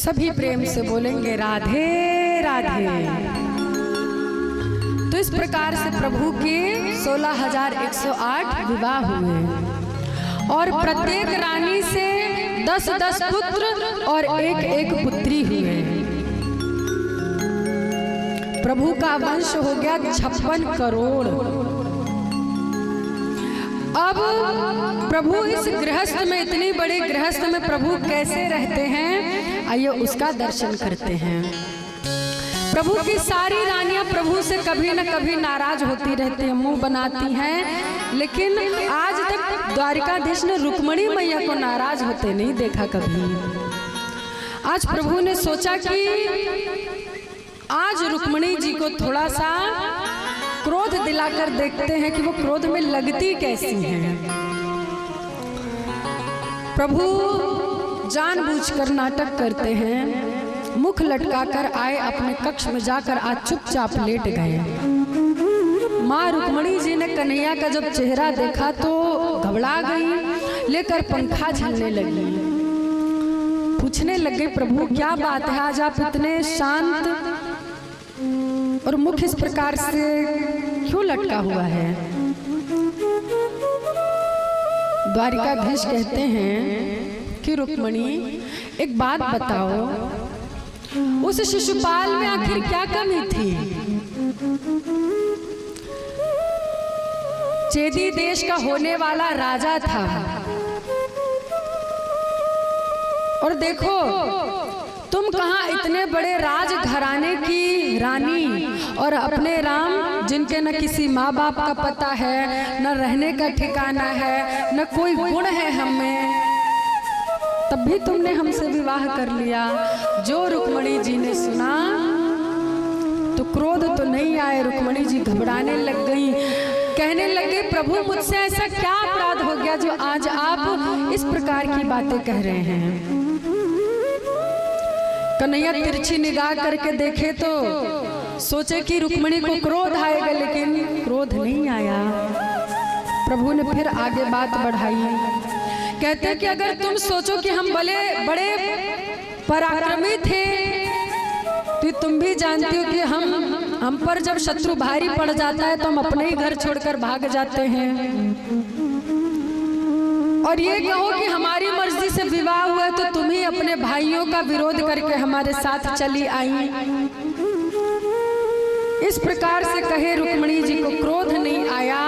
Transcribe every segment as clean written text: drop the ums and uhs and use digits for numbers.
सभी प्रेम से बोलेंगे राधे राधे। तो इस प्रकार से प्रभु के 16,108 विवाह हुए और प्रत्येक रानी से 10-10 पुत्र और 1-1 पुत्री हुए। प्रभु का वंश हो गया 56 करोड़। अब प्रभु इस गृहस्थ में, इतनी बड़े गृहस्थ में प्रभु कैसे रहते हैं, आइए उसका दर्शन करते हैं। प्रभु की सारी रानियां प्रभु से कभी न कभी नाराज होती रहती हैं, मुंह बनाती हैं, लेकिन आज तक द्वारिकाधीश ने रुक्मिणी मैया को नाराज होते नहीं देखा कभी। आज प्रभु ने सोचा कि आज रुक्मिणी जी को थोड़ा सा क्रोध दिलाकर देखते हैं कि वो क्रोध में लगती कैसी हैं। प्रभु जानबूझकर नाटक करते हैं, मुख लटकाकर आए, अपने कक्ष में जाकर आज चुपचाप लेट गए। माँ रुक्मिणी जी ने कन्हैया का जब चेहरा देखा तो घबरा गई, लेकर पंखा झलने लगी। पूछने लगे, प्रभु क्या बात है, आज आप इतने शांत और मुख इस प्रकार से क्यों लटका हुआ है। द्वारिकाधीश कहते हैं कि रुक्मिणी एक बात बताओ, उस शिशुपाल में आखिर क्या कमी थी। चेदी देश का होने वाला राजा था, और देखो तुम कहाँ इतने बड़े राज घराने की रानी, और अपने राम जिनके न किसी माँ बाप का पता है, न रहने का ठिकाना है, न कोई गुण है हमें, तब भी तुमने हमसे विवाह कर लिया। जो रुक्मिणी जी ने सुना तो क्रोध तो नहीं आए, रुक्मिणी जी घबराने लग गई, कहने लगे, प्रभु मुझसे ऐसा क्या अपराध हो गया जो आज आप इस प्रकार की बातें कह रहे हैं। कन्हैया तिरछी निगाह करके देखे तो सोचे कि रुक्मिणी को क्रोध आएगा, लेकिन क्रोध नहीं आया। प्रभु ने फिर आगे बात बढ़ाई, कहते कि अगर तुम सोचो कि हम बड़े पराक्रमी थे, तो तुम भी जानती हो कि हम पर जब शत्रु भारी पड़ जाता है तो हम अपने ही घर छोड़कर भाग जाते हैं। और ये कहो कि हमारी मर्जी से विवाह हुआ तो तुम ही अपने भाइयों का विरोध करके हमारे साथ चली आई। इस प्रकार से कहे रुक्मिणी जी को क्रोध नहीं आया,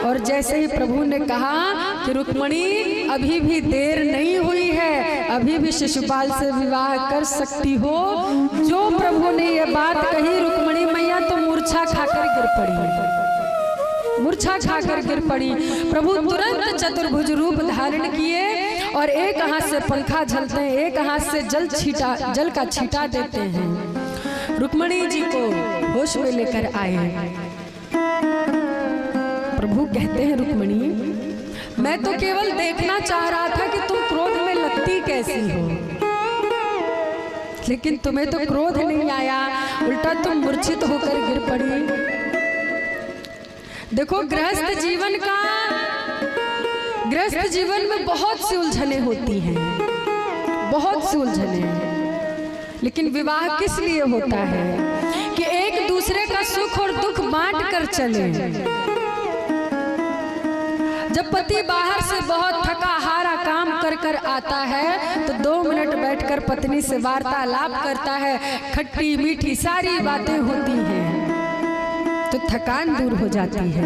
और जैसे ही प्रभु ने कहा कि रुक्मिणी अभी भी देर नहीं हुई है, अभी भी शिशुपाल से विवाह कर सकती हो, जो प्रभु ने ये बात कही रुक्मिणी मैया तो मूर्छा खाकर गिर पड़ी, मूर्छा खाकर गिर पड़ी। प्रभु तुरंत चतुर्भुज रूप धारण किए और एक हाथ से पंखा झलते हैं, एक हाथ से जल का छींटा देते हैं, रुक्मिणी जी को होश में लेकर आए। प्रभु कहते हैं, रुक्मिणी मैं तो केवल देखना चाह रहा था कि तुम क्रोध में लगती कैसी हो, लेकिन तुम्हें तो क्रोध नहीं आया, उल्टा तुम मूर्छित होकर गिर पड़ी। देखो गृहस्थ जीवन में बहुत सी उलझने होती हैं, बहुत सी उलझने, लेकिन विवाह किस लिए होता है कि एक दूसरे का सुख और दुख बांट कर चले। जब पति बाहर से बहुत थका हारा काम कर आता है तो 2 मिनट बैठकर पत्नी से वार्तालाप करता है, खट्टी मीठी सारी बातें होती हैं तो थकान दूर हो जाती है।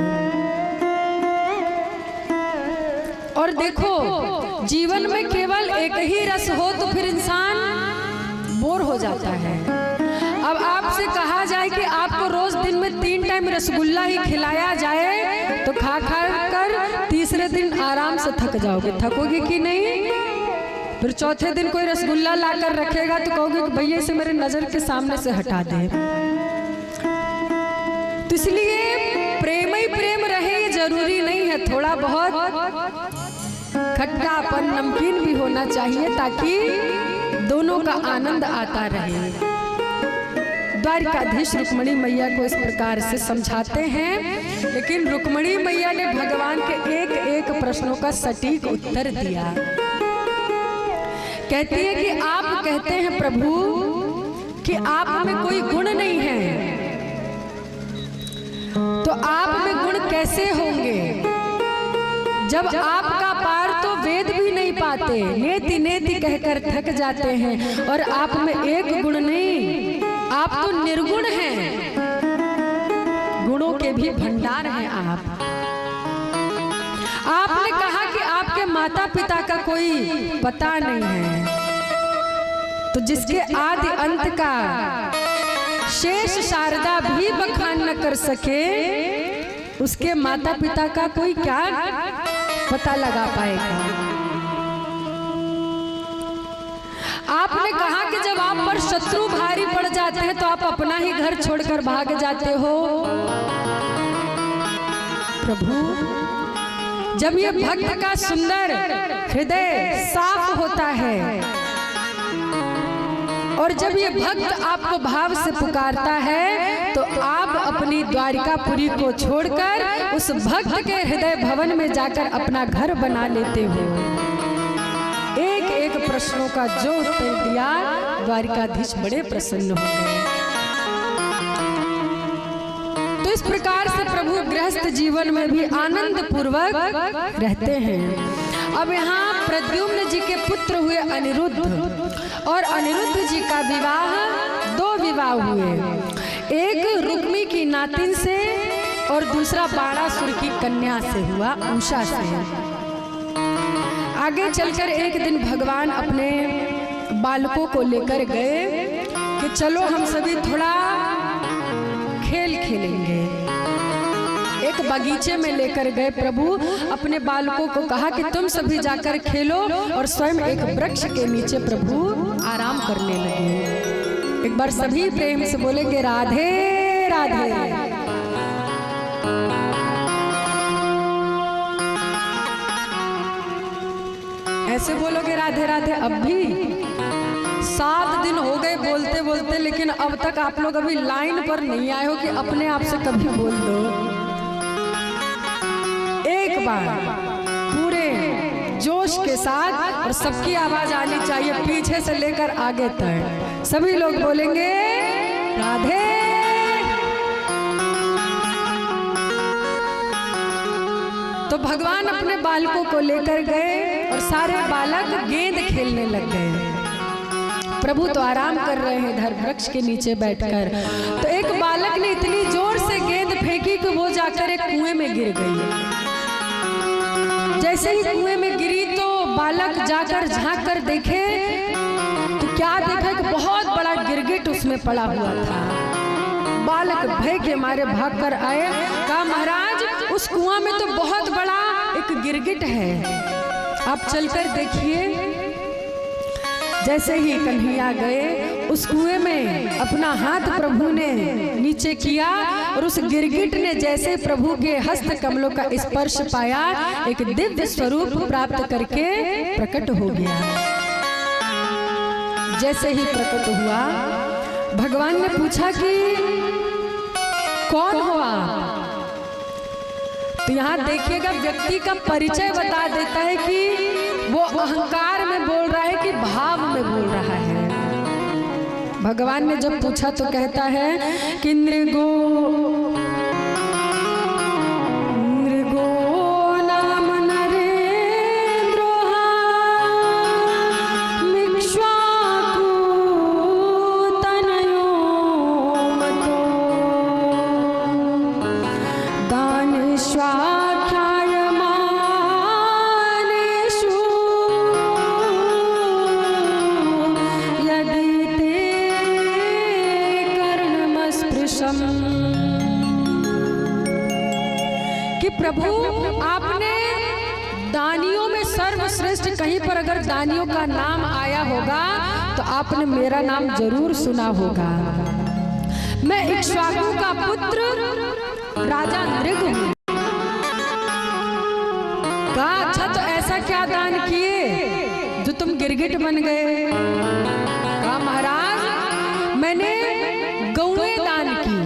और देखो जीवन में केवल एक ही रस हो तो फिर इंसान बोर हो जाता है। अब आपसे कहा जाए कि आपको रोज दिन में 3 टाइम रसगुल्ला ही खिलाया जाए तो खा कर तीसरे दिन आराम से थक जाओगे, थकोगे कि नहीं। फिर चौथे दिन कोई रसगुल्ला लाकर रखेगा तो कहोगे कि भैया से मेरे नजर के सामने से हटा दे। तो इसलिए प्रेम ही प्रेम रहे ये जरूरी नहीं है, थोड़ा बहुत खट्टापन नमकीन भी होना चाहिए ताकि दोनों का आनंद आता रहे। द्वारिकाधीश रुक्मिणी मैया को इस प्रकार से समझाते हैं, लेकिन रुक्मिणी मैया ने भगवान के एक एक प्रश्नों का सटीक उत्तर दिया। कहती है कि आप कहते हैं प्रभु कि आप में कोई गुण नहीं है, तो आप में गुण कैसे होंगे जब आपका पार तो वेद भी नहीं पाते, नेति नेति कहकर थक जाते हैं, और आप में एक गुण नहीं, आप तो निर्गुण हैं, गुणों के भी भंडार हैं आप। आपने कहा कि आपके माता पिता का कोई पता नहीं है, तो जिसके आदि अंत का शेष शारदा भी बखान न कर सके, उसके माता पिता का कोई क्या पता लगा पाएगा। आपने कहा कि जब आप पर शत्रु भारी पड़ जाते हैं तो आप अपना ही घर छोड़कर भाग जाते हो। प्रभु, जब ये भक्त का सुंदर हृदय साफ होता है और जब ये भक्त आपको भाव से पुकारता है, तो आप अपनी द्वारिकापुरी को छोड़कर उस भक्त के हृदय भवन में जाकर अपना घर बना लेते हो। एक एक प्रश्नों का जो उत्तर दिया, द्वारिकाधीश बड़े प्रसन्न हो गए। तो इस प्रकार से प्रभु गृहस्थ जीवन में भी आनंद पूर्वक रहते हैं। अब यहाँ प्रद्युम्न जी के पुत्र हुए अनिरुद्ध, और अनिरुद्ध जी का विवाह, दो विवाह हुए, एक रुक्मी की नातिन से और दूसरा बाणासुर की कन्या से हुआ, उषा से। आगे चलकर एक दिन भगवान अपने बालकों को लेकर गए कि चलो हम सभी थोड़ा खेल खेलेंगे। एक बगीचे में लेकर गए प्रभु, अपने बालकों को कहा कि तुम सभी जाकर खेलो, और स्वयं एक वृक्ष के नीचे प्रभु आराम करने लगे। एक बार सभी प्रेम से बोलेंगे राधे राधे। ऐसे बोलोगे राधे राधे। अब भी 7 दिन हो गए बोलते बोलते, लेकिन अब तक आप लोग अभी लाइन पर नहीं आए हो कि अपने आप से कभी बोल दो। एक बार पूरे जोश के साथ, और सबकी आवाज आनी चाहिए पीछे से लेकर आगे तक। सभी लोग बोलेंगे राधे। तो भगवान अपने बालकों को लेकर गए और सारे बालक गेंद खेलने लग गए। प्रभु तो आराम कर रहे हैं इधर वृक्ष के नीचे बैठकर। तो एक बालक ने इतनी जोर से गेंद फेंकी कि वो जाकर एक कुएं में गिर गई। जैसे ही कुएं में गिरी तो बालक जाकर झांक कर देखे तो क्या देखा कि बहुत बड़ा गिरगिट उसमें पड़ा हुआ था। बालक भय के मारे भाग कर आए, कहा महाराज उस कुआं में तो बहुत बड़ा एक गिरगिट है, आप चलकर देखिए। जैसे ही कन्हैया गए उस कुएं में अपना हाथ प्रभु ने नीचे किया, और उस गिरगिट ने जैसे प्रभु के हस्त कमलों का स्पर्श पाया, एक दिव्य स्वरूप प्राप्त करके प्रकट हो गया। जैसे ही प्रकट हुआ, भगवान ने पूछा कि कौन हो आप? तो यहाँ देखिएगा व्यक्ति का परिचय बता देता है कि वो अहंकार में बोल रहा है कि भाव में बोल रहा है। भगवान ने जब पूछा तो कहता है कि नृगो नाम नरेंद्रो मिक्ष्वाकु तनयो मतो दानश्वाख्यायमानेषु यदि ते कर्णमस्पृशम्। कि प्रभु आपने दानियों में सर्वश्रेष्ठ, कहीं पर अगर दानियों का नाम आया होगा तो आपने मेरा नाम जरूर सुना होगा। मैं इक्ष्वाकु का पुत्र राजा नृग हूं। कहा अच्छा तो ऐसा क्या दान किए जो तुम गिरगिट बन गए? कहा महाराज मैंने गौएं दान की,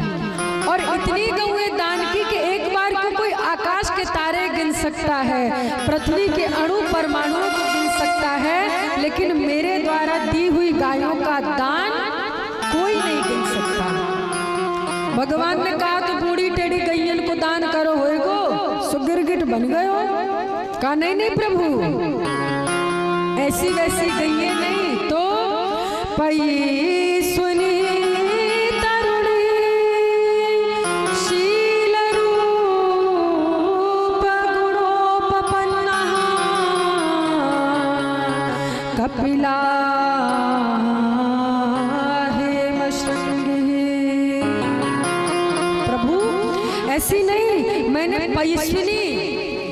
और इतनी गौएं दान की कि एक बार को कोई आकाश के तारे गिन सकता है, पृथ्वी के अणु परमाणुओं को गिन सकता है, लेकिन मेरे गायों का दान कोई नहीं गिन सकता। भगवान ने कहा तो बूढ़ी टेढ़ी गैयन को दान करो होएगो, सो गिरगिट बन गए हो। कहा नहीं नहीं प्रभु, ऐसी वैसी गैये नहीं। तो पई सुनी तरुणी शील रूप गुणोपपन्ना कपिला हेम श्रृंगी। प्रभु ऐसी नहीं, मैंने पयस्विनी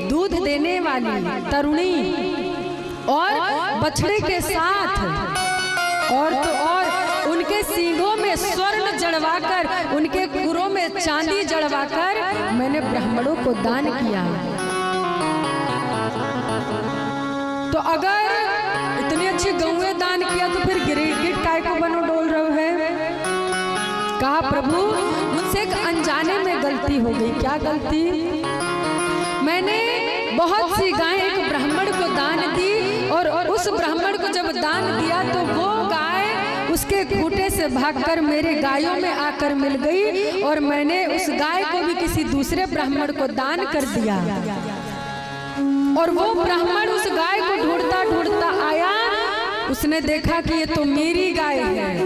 दूध देने वाली तरुणी और बछड़े के साथ और तो और उनके सींगों में स्वर्ण जड़वाकर, उनके खुरों में चांदी जड़वाकर मैंने ब्राह्मणों को दान किया। तो अगर इतनी अच्छी गौएं दान किया तो फिर गिरगिट काय को बनो डोल रहे है। कहा प्रभु मुझसे एक अनजाने में गलती हो गई। क्या गलती? मैंने बहुत सी गायें एक ब्राह्मण को दान दी और उस ब्राह्मण को जब दान दिया तो वो गाय उसके खूंटे से भागकर मेरे गायों में आकर मिल गई और मैंने उस गाय को भी किसी दूसरे ब्राह्मण को दान कर दिया। और वो ब्राह्मण उस गाय को ढूंढता ढूंढता आया, उसने देखा कि ये तो मेरी गाय है।